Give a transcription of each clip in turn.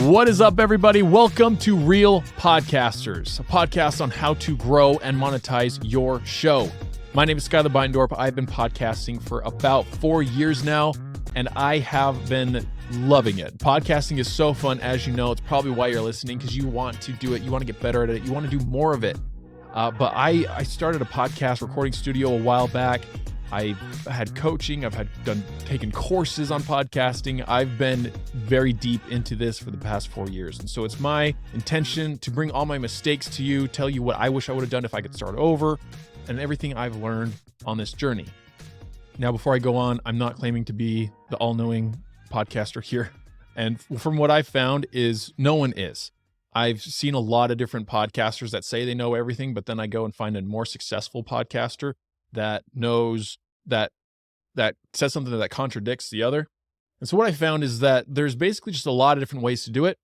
What is up, everybody? Welcome to Real Podcasters, a podcast on how to grow and monetize your show. My name is Skylar Beindorp. I've been podcasting for about 4 years now, and I have been loving it. Podcasting is so fun, as you know. It's probably why you're listening, because you want to do it. You want to get better at it. You want to do more of it. But I started a podcast recording studio a while back. I had coaching. I've taken courses on podcasting. I've been very deep into this for the past 4 years. And so it's my intention to bring all my mistakes to you, tell you what I wish I would have done if I could start over, and everything I've learned on this journey. Now, before I go on, I'm not claiming to be the all-knowing podcaster here. And from what I've found is no one is. I've seen a lot of different podcasters that say they know everything, but then I go and find a more successful podcaster that knows that says something that contradicts the other. And so what I found is that there's basically just a lot of different ways to do it.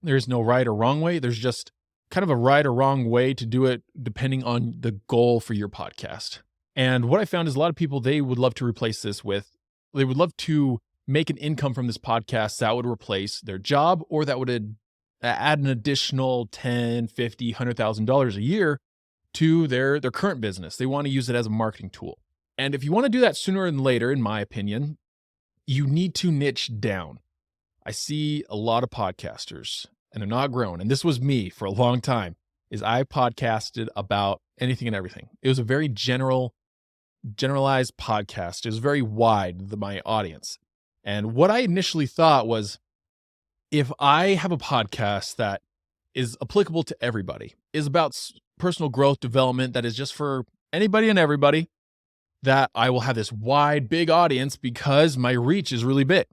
There's no right or wrong way. There's just kind of a right or wrong way to do it depending on the goal for your podcast. And what I found is a lot of people, they would love to replace this with, they would love to make an income from this podcast that would replace their job, or that would add an additional $10,000, $50,000, $100,000 a year to their current business. They want to use it as a marketing tool. And if you want to do that sooner than later, in my opinion, you need to niche down. I see a lot of podcasters and they're not growing. And this was me for a long time, is I podcasted about anything and everything. It was a very generalized podcast. It was very wide, my audience. And what I initially thought was, if I have a podcast that is applicable to everybody, is about personal growth development, that is just for anybody and everybody, that I will have this wide, big audience because my reach is really big.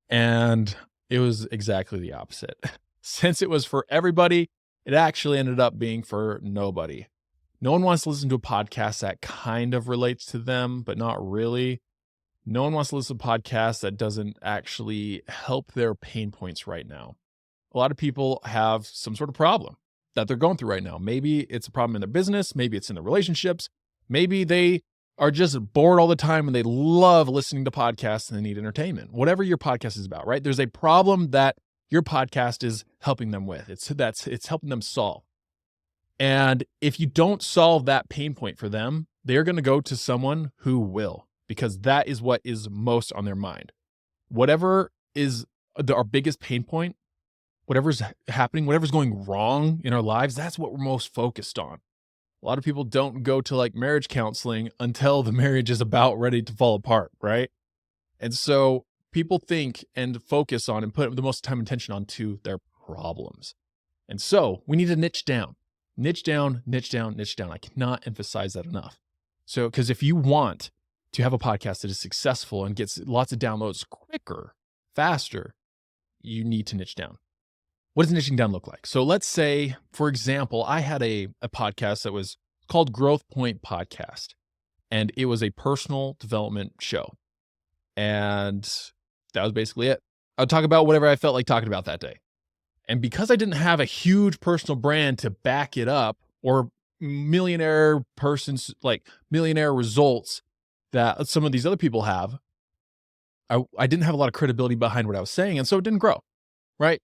And it was exactly the opposite. Since it was for everybody, it actually ended up being for nobody. No one wants to listen to a podcast that kind of relates to them, but not really. No one wants to listen to a podcast that doesn't actually help their pain points right now. A lot of people have some sort of problem that they're going through right now. Maybe it's a problem in their business. Maybe it's in their relationships. Maybe they are just bored all the time and they love listening to podcasts and they need entertainment. Whatever your podcast is about, right? There's a problem that your podcast is helping them with. It's helping them solve. And if you don't solve that pain point for them, they're going to go to someone who will, because that is what is most on their mind. Whatever is our biggest pain point, whatever's happening, whatever's going wrong in our lives, that's what we're most focused on. A lot of people don't go to marriage counseling until the marriage is about ready to fall apart, right? And so people think and focus on and put the most time and attention onto their problems. And so we need to niche down. Niche down, niche down, niche down. I cannot emphasize that enough. So, because if you want to have a podcast that is successful and gets lots of downloads quicker, faster, you need to niche down. What does niching down look like? So let's say, for example, I had a podcast that was called Growth Point Podcast, and it was a personal development show. And that was basically it. I would talk about whatever I felt like talking about that day. And because I didn't have a huge personal brand to back it up, or millionaire results that some of these other people have, I didn't have a lot of credibility behind what I was saying, and so it didn't grow, right?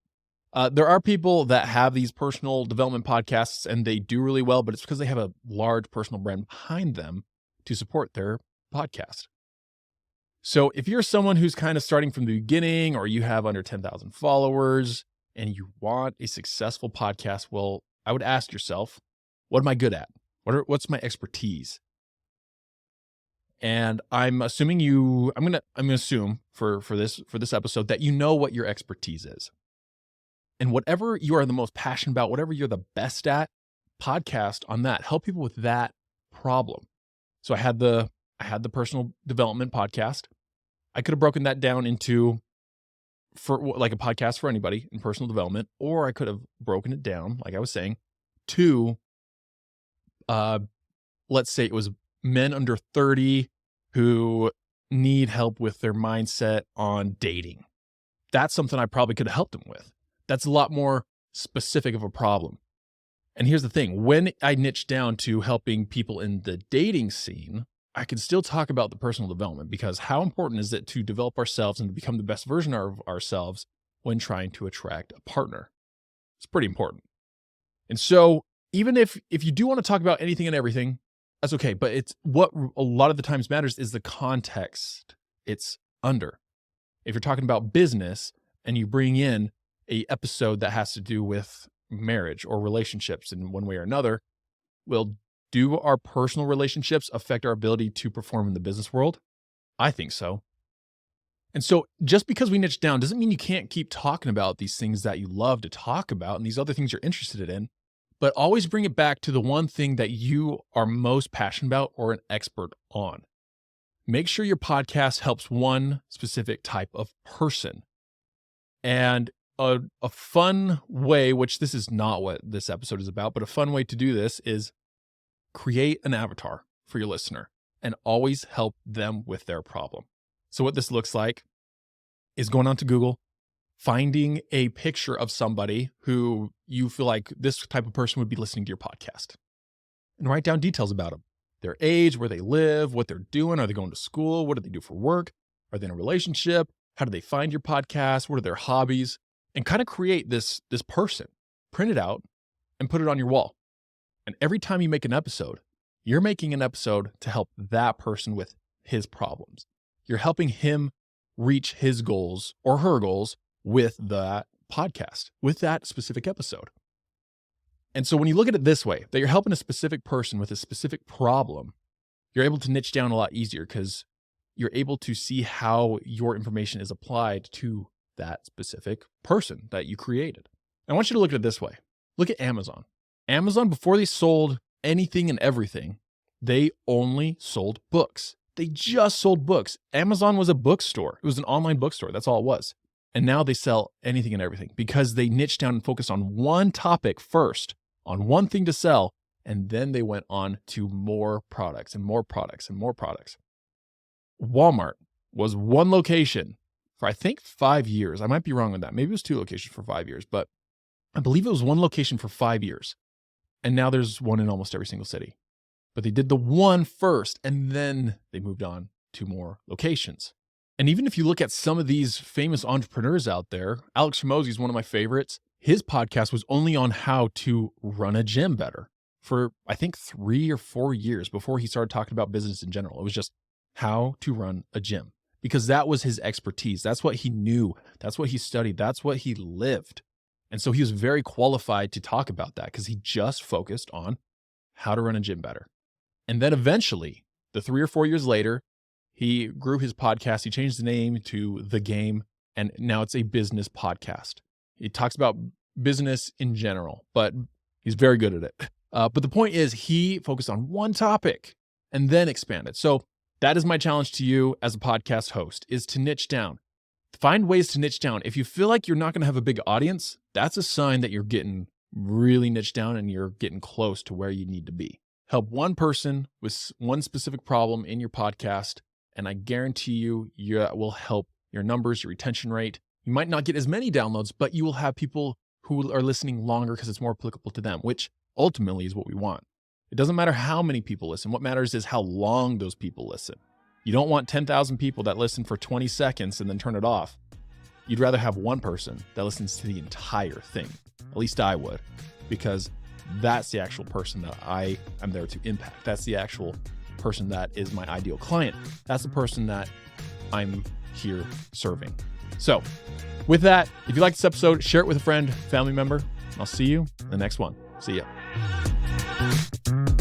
There are people that have these personal development podcasts and they do really well, but it's because they have a large personal brand behind them to support their podcast. So if you're someone who's kind of starting from the beginning, or you have under 10,000 followers and you want a successful podcast, well, I would ask yourself, what am I good at? What's my expertise? And I'm assuming I'm going to assume for this episode that you know what your expertise is. And whatever you are the most passionate about, whatever you're the best at, podcast on that. Help people with that problem. So I had the personal development podcast. I could have broken that down into for like a podcast for anybody in personal development, or I could have broken it down, like I was saying, to let's say it was men under 30 who need help with their mindset on dating. That's something I probably could have helped them with. That's a lot more specific of a problem. And here's the thing, when I niche down to helping people in the dating scene, I can still talk about the personal development, because how important is it to develop ourselves and to become the best version of ourselves when trying to attract a partner. It's pretty important. And so even if you do want to talk about anything and everything, that's okay. But it's what a lot of the times matters is the context it's under. If you're talking about business and you bring in a episode that has to do with marriage or relationships in one way or another, will do our personal relationships affect our ability to perform in the business world? I think so. And so just because we niche down doesn't mean you can't keep talking about these things that you love to talk about and these other things you're interested in, but always bring it back to the one thing that you are most passionate about or an expert on. Make sure your podcast helps one specific type of person. And a fun way, which this is not what this episode is about, but a fun way to do this is create an avatar for your listener and always help them with their problem. So what this looks like is going onto Google, finding a picture of somebody who you feel like this type of person would be listening to your podcast, and write down details about them. Their age, where they live, what they're doing. Are they going to school? What do they do for work? Are they in a relationship? How do they find your podcast? What are their hobbies? And kind of create this person, print it out and put it on your wall. And every time you make an episode, you're making an episode to help that person with his problems. You're helping him reach his goals or her goals with that podcast, with that specific episode. And so when you look at it this way, that you're helping a specific person with a specific problem, you're able to niche down a lot easier because you're able to see how your information is applied to that specific person that you created. I want you to look at it this way. Look at Amazon. Amazon, before they sold anything and everything, they only sold books. They just sold books. Amazon was a bookstore. It was an online bookstore. That's all it was. And now they sell anything and everything because they niched down and focused on one topic first, on one thing to sell, and then they went on to more products and more products and more products. Walmart was one location for I think 5 years. I might be wrong on that. Maybe it was 2 locations for 5 years, but I believe it was one location for 5 years. And now there's one in almost every single city. But they did the one first, and then they moved on to more locations. And even if you look at some of these famous entrepreneurs out there, Alex Hormozi is one of my favorites. His podcast was only on how to run a gym better for, I think, 3 or 4 years before he started talking about business in general. It was just how to run a gym because that was his expertise. That's what he knew. That's what he studied. That's what he lived. And so he was very qualified to talk about that because he just focused on how to run a gym better. And then eventually, the 3 or 4 years later, he grew his podcast. He changed the name to The Game, and now it's a business podcast. He talks about business in general, but he's very good at it. But the point is, he focused on one topic and then expanded. So that is my challenge to you as a podcast host, is to niche down. Find ways to niche down. If you feel like you're not going to have a big audience, that's a sign that you're getting really niched down and you're getting close to where you need to be. Help one person with one specific problem in your podcast, and I guarantee you, it will help your numbers, your retention rate. You might not get as many downloads, but you will have people who are listening longer because it's more applicable to them, which ultimately is what we want. It doesn't matter how many people listen. What matters is how long those people listen. You don't want 10,000 people that listen for 20 seconds and then turn it off. You'd rather have one person that listens to the entire thing. At least I would, because that's the actual person that I am there to impact. That's the actual person that is my ideal client. That's the person that I'm here serving. So with that, if you like this episode, share it with a friend, family member, and I'll see you in the next one. See ya.